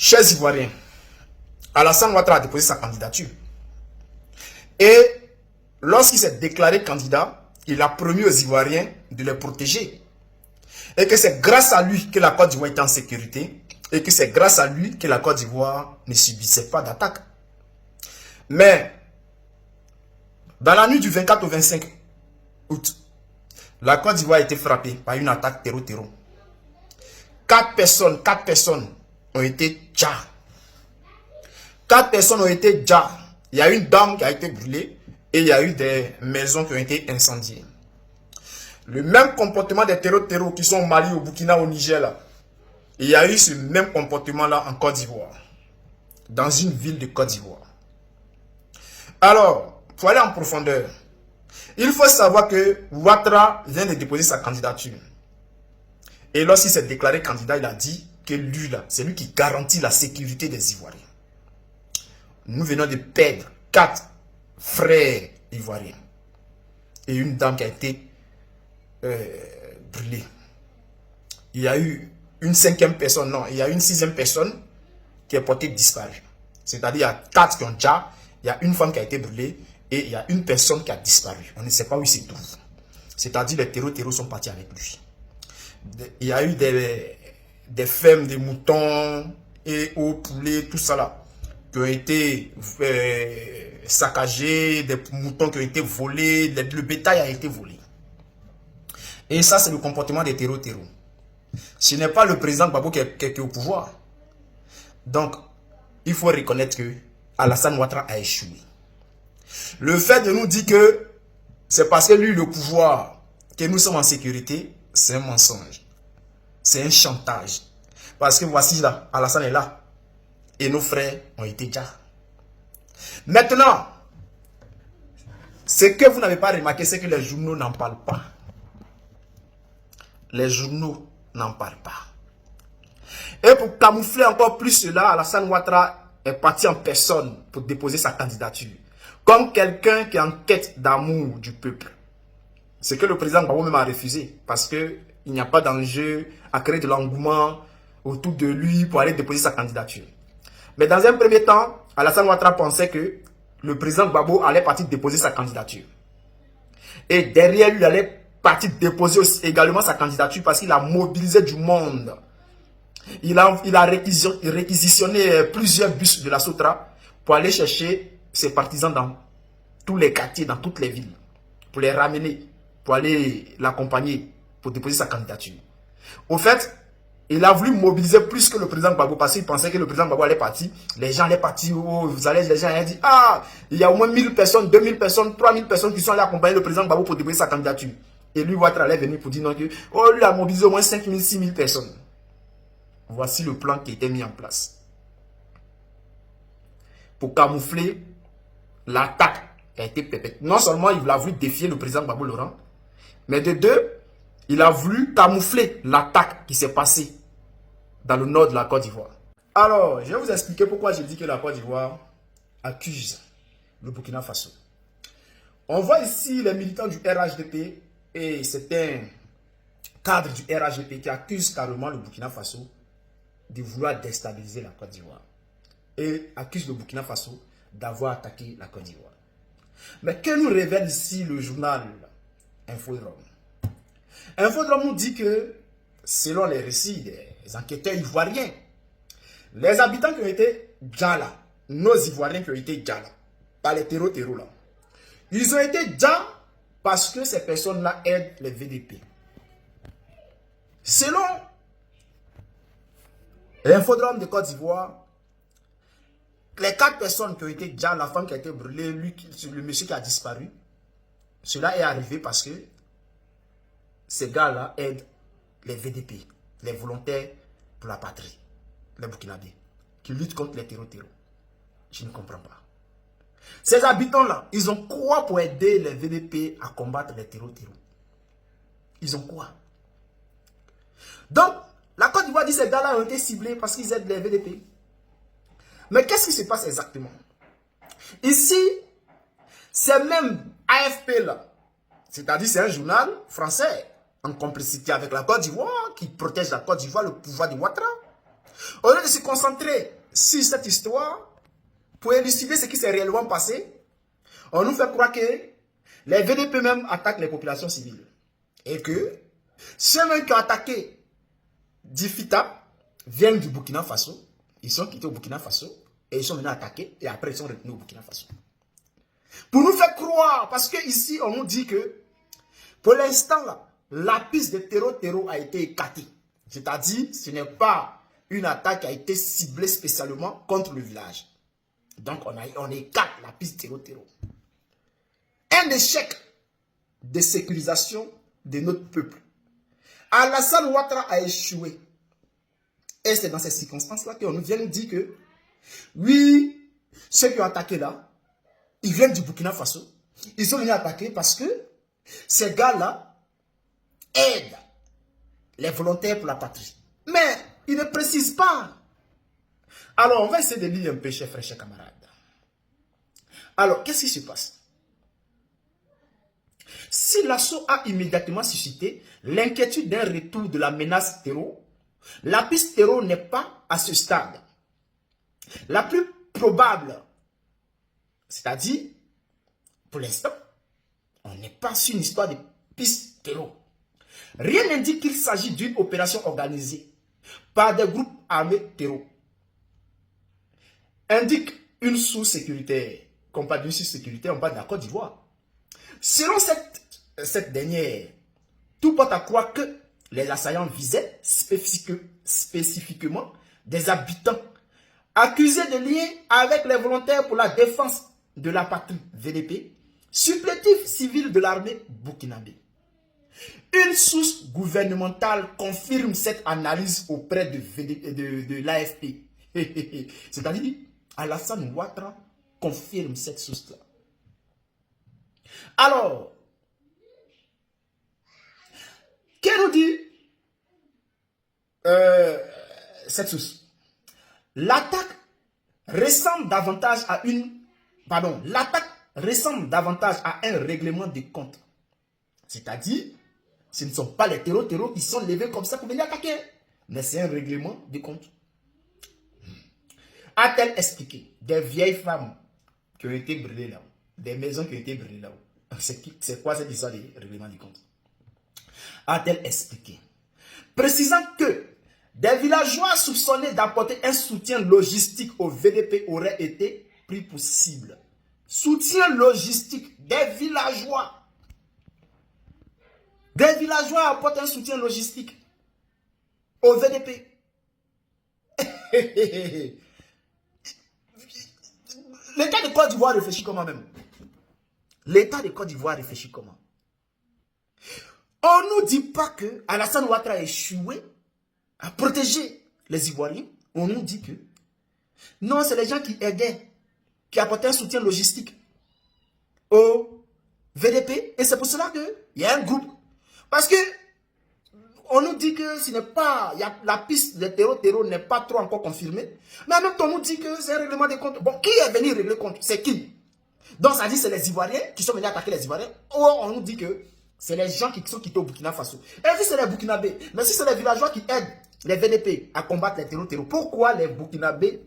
Chers Ivoiriens, Alassane Ouattara a déposé sa candidature. Et lorsqu'il s'est déclaré candidat, il a promis aux Ivoiriens de les protéger. Et que c'est grâce à lui que la Côte d'Ivoire était en sécurité. Et que c'est grâce à lui que la Côte d'Ivoire ne subissait pas d'attaque. Mais, dans la nuit du 24 au 25 août, la Côte d'Ivoire a été frappée par une attaque terreau-terreau. 4 personnes ont été tuées. 4 personnes ont été tuées. Il y a une dame qui a été brûlée et il y a eu des maisons qui ont été incendiées. Le même comportement des terreaux qui sont au Mali, au Burkina, au Niger, là. Il y a eu ce même comportement-là en Côte d'Ivoire. Dans une ville de Côte d'Ivoire. Alors, pour aller en profondeur, il faut savoir que Ouattara vient de déposer sa candidature. Et lorsqu'il s'est déclaré candidat, il a dit que lui, là, c'est lui qui garantit la sécurité des Ivoiriens. Nous venons de perdre 4 frères ivoiriens. Et une dame qui a été brûlée. Il y a eu une 5e personne, non, il y a une 6e personne qui est portée disparue. C'est-à-dire, il y a 4 qui ont déjà, il y a une femme qui a été brûlée et il y a une personne qui a disparu. On ne sait pas où il se trouve. C'est-à-dire, les terreaux sont partis avec lui. Il y a eu des fermes, des moutons et aux poulets, tout ça là, qui ont été saccagés, des moutons qui ont été volés, le bétail a été volé. Et ça, c'est le comportement des terreaux. Ce n'est pas le président Gbagbo qui est au pouvoir. Donc, il faut reconnaître que Alassane Ouattara a échoué. Le fait de nous dire que c'est parce que lui, le pouvoir, que nous sommes en sécurité, c'est un mensonge. C'est un chantage. Parce que voici là, Alassane est là. Et nos frères ont été déjà. Maintenant, ce que vous n'avez pas remarqué, c'est que les journaux n'en parlent pas. Les journaux n'en parlent pas. Et pour camoufler encore plus cela, Alassane Ouattara est parti en personne pour déposer sa candidature. Comme quelqu'un qui est en quête d'amour du peuple. Ce que le président Gbagbo même a refusé. Parce qu'il n'y a pas d'enjeu à créer de l'engouement autour de lui pour aller déposer sa candidature. Mais dans un premier temps, Alassane Ouattara pensait que le président Gbagbo allait partir déposer sa candidature. Et derrière lui, il allait partir déposer aussi également sa candidature parce qu'il a mobilisé du monde. Il a réquisitionné plusieurs bus de la Sotra pour aller chercher ses partisans dans tous les quartiers, dans toutes les villes. Pour les ramener, pour aller l'accompagner, pour déposer sa candidature. Au fait, il a voulu mobiliser plus que le président Gbagbo parce qu'il pensait que le président Gbagbo allait partir. Les gens allaient partir, les gens allaient dire, ah, il y a au moins 1000 personnes, 2000 personnes, 3000 personnes qui sont allées accompagner le président Gbagbo pour déposer sa candidature. Et lui, Ouattara allait venir pour dire non, que, oh, lui a mobilisé au moins 5000, 6000 personnes. Voici le plan qui était mis en place. Pour camoufler l'attaque qui a été perpétrée. Non seulement il a voulu défier le président Gbagbo Laurent, mais de deux, il a voulu camoufler l'attaque qui s'est passée dans le nord de la Côte d'Ivoire. Alors, je vais vous expliquer pourquoi j'ai dit que la Côte d'Ivoire accuse le Burkina Faso. On voit ici les militants du RHDP et c'est un cadre du RHDP qui accuse carrément le Burkina Faso de vouloir déstabiliser la Côte d'Ivoire et accuse le Burkina Faso d'avoir attaqué la Côte d'Ivoire. Mais que nous révèle ici le journal Infodrome? Infodrome nous dit que, selon les récits des enquêteurs ivoiriens, les habitants qui ont été déjà là, nos Ivoiriens qui ont été déjà là, par les terreaux là, ils ont été déjà parce que ces personnes-là aident les VDP. Selon l'Infodrome de Côte d'Ivoire, les 4 personnes qui ont été déjà, la femme qui a été brûlée, lui, le monsieur qui a disparu, cela est arrivé parce que ces gars-là aident les VDP, les volontaires pour la patrie, les Burkinabés, qui luttent contre les terreaux. Je ne comprends pas. Ces habitants-là, ils ont quoi pour aider les VDP à combattre les terreaux? Ils ont quoi? Donc, la Côte d'Ivoire dit que ces gars-là ont été ciblés parce qu'ils aident les VDP. Mais qu'est-ce qui se passe exactement? Ici, c'est même AFP-là, c'est-à-dire c'est un journal français, en complicité avec la Côte d'Ivoire, qui protège la Côte d'Ivoire, le pouvoir de Ouattara. Au lieu de se concentrer sur cette histoire, pour élucider ce qui s'est réellement passé, on nous fait croire que les VDP même attaquent les populations civiles. Et que ceux-mêmes qui ont attaqué Difita viennent du Burkina Faso. Ils sont quittés au Burkina Faso et ils sont venus attaquer et après ils sont retenus au Burkina Faso. Pour nous faire croire, parce qu'ici on nous dit que pour l'instant là, la piste de terreau a été écartée. C'est-à-dire ce n'est pas une attaque qui a été ciblée spécialement contre le village. Donc on écarte la piste terreau. Un échec de sécurisation de notre peuple. Alassane Ouattara a échoué. Et c'est dans ces circonstances-là qu'on nous vient nous dire que, oui, ceux qui ont attaqué là, ils viennent du Burkina Faso. Ils sont venus attaquer parce que ces gars-là aident les volontaires pour la patrie. Mais ils ne précisent pas. Alors, on va essayer de lire un peu, chers frères, chers camarades. Alors, qu'est-ce qui se passe? Si l'assaut a immédiatement suscité l'inquiétude d'un retour de la menace terreau, la piste terreau n'est pas à ce stade. La plus probable, c'est-à-dire, pour l'instant, on n'est pas sur une histoire de piste terreau. Rien n'indique qu'il s'agit d'une opération organisée par des groupes armés terreau. Indique une source sécuritaire. Comme pas d'une source sécuritaire, on parle de la Côte d'Ivoire. Selon cette dernière, tout porte à croire que les assaillants visaient spécifiquement des habitants accusés de lien avec les volontaires pour la défense de la patrie VDP, supplétifs civils de l'armée burkinabé. Une source gouvernementale confirme cette analyse auprès de l'AFP. C'est-à-dire, Alassane Ouattara confirme cette source-là. Alors, qu'est-ce nous dit cette source? L'attaque ressemble davantage à un règlement de compte. C'est-à-dire, ce ne sont pas les terreaux qui sont levés comme ça pour venir attaquer. Mais c'est un règlement de compte. A-t-elle expliqué des vieilles femmes qui ont été brûlées là-haut, des maisons qui ont été brûlées là-haut? C'est quoi cette histoire de règlement de compte? A-t-elle expliqué, précisant que des villageois soupçonnés d'apporter un soutien logistique au VDP auraient été pris pour cible. Soutien logistique des villageois. Des villageois apportent un soutien logistique au VDP. L'État de Côte d'Ivoire réfléchit comment même? L'État de Côte d'Ivoire réfléchit comment? On ne nous dit pas que Alassane Ouattara a échoué à protéger les Ivoiriens. On nous dit que non, c'est les gens qui aidaient, qui apportaient un soutien logistique au VDP. Et c'est pour cela qu'il y a un groupe. Parce que on nous dit que ce n'est pas, la piste de terreau n'est pas trop encore confirmée. Mais en même temps, on nous dit que c'est un règlement des comptes. Bon, qui est venu régler les comptes? C'est qui? Donc, ça dit c'est les Ivoiriens qui sont venus attaquer les Ivoiriens. Ou on nous dit que c'est les gens qui sont quittés au Burkina Faso. Et si c'est les Burkinabés, mais si c'est les villageois qui aident les VDP à combattre les terreaux, pourquoi les Burkinabés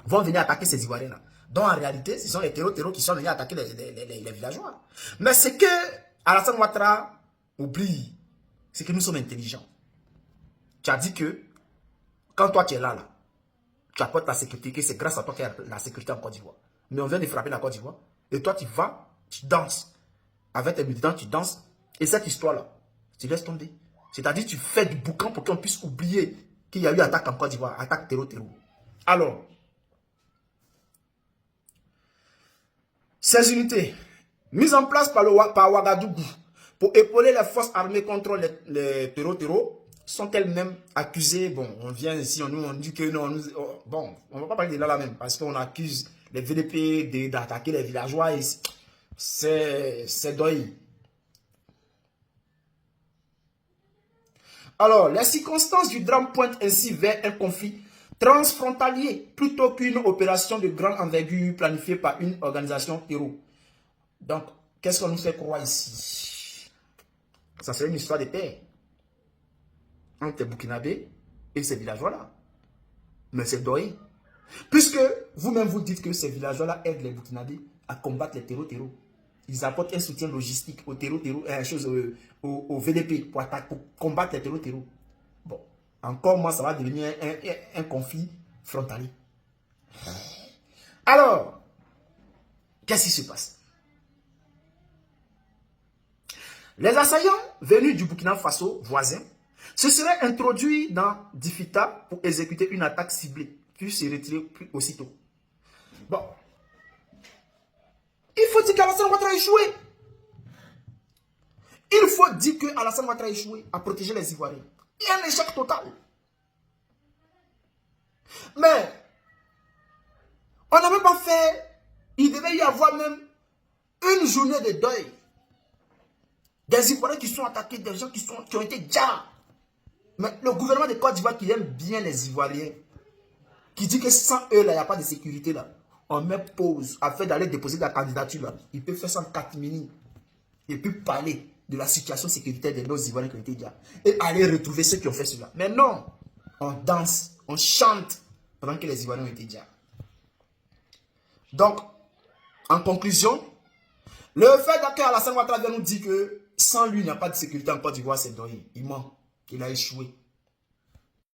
vont venir attaquer ces Ivoiriens-là? Donc, en réalité, ce sont les terreaux qui sont venus attaquer les villageois. Mais ce que Alassane Ouattara oublie, c'est que nous sommes intelligents. Tu as dit que quand toi tu es là, tu apportes la sécurité, que c'est grâce à toi qu'il y a la sécurité en Côte d'Ivoire. Mais on vient de frapper la Côte d'Ivoire. Et toi tu vas, tu danses. Avec tes militants, tu danses. Et cette histoire-là, tu laisses tomber. C'est-à-dire tu fais du boucan pour qu'on puisse oublier qu'il y a eu attaque en Côte d'Ivoire, attaque terreau. Alors, ces unités mises en place par Ouagadougou pour épauler les forces armées contre les terreaux sont elles-mêmes accusées. Bon, on vient ici, on dit que non, bon, on ne va pas parler de là même, parce qu'on accuse les VDP d'attaquer les villageois et c'est deuil. Alors, les circonstances du drame pointent ainsi vers un conflit transfrontalier plutôt qu'une opération de grande envergure planifiée par une organisation terreau. Donc, qu'est-ce qu'on nous fait croire ici? Ça serait une histoire de paix entre les Burkinabés et ces villageois-là. Mais c'est Doyen. Puisque vous-même vous dites que ces villageois-là aident les Burkinabés à combattre les terreaux. Ils apportent un soutien logistique aux au VDP pour combattre les terreaux. Bon, encore moi, ça va devenir un conflit frontalier. Alors, qu'est-ce qui se passe? Les assaillants venus du Burkina Faso voisin se seraient introduits dans Difita pour exécuter une attaque ciblée, puis se retirer aussitôt. Bon, il faut dire qu'Alassane Ouattara a échoué. Il faut dire qu'Alassane Ouattara a échoué à protéger les Ivoiriens. Il y a un échec total. Mais, on n'a même pas fait, il devait y avoir même une journée de deuil. Des Ivoiriens qui sont attaqués, des gens qui ont été déjà. Mais le gouvernement de Côte d'Ivoire qui aime bien les Ivoiriens, qui dit que sans eux, là, il n'y a pas de sécurité là. On met pause afin d'aller déposer la candidature là. Il peut faire ça en 4 minutes. Et puis parler de la situation sécuritaire de nos Ivoiriens qui ont été déjà. Et aller retrouver ceux qui ont fait cela. Mais non, on danse, on chante pendant que les Ivoiriens ont été déjà. Donc, en conclusion, le fait qu'Alassane Ouattara vient nous dire que sans lui, il n'y a pas de sécurité en Côte d'Ivoire, c'est Doyen. Il ment. Il a échoué.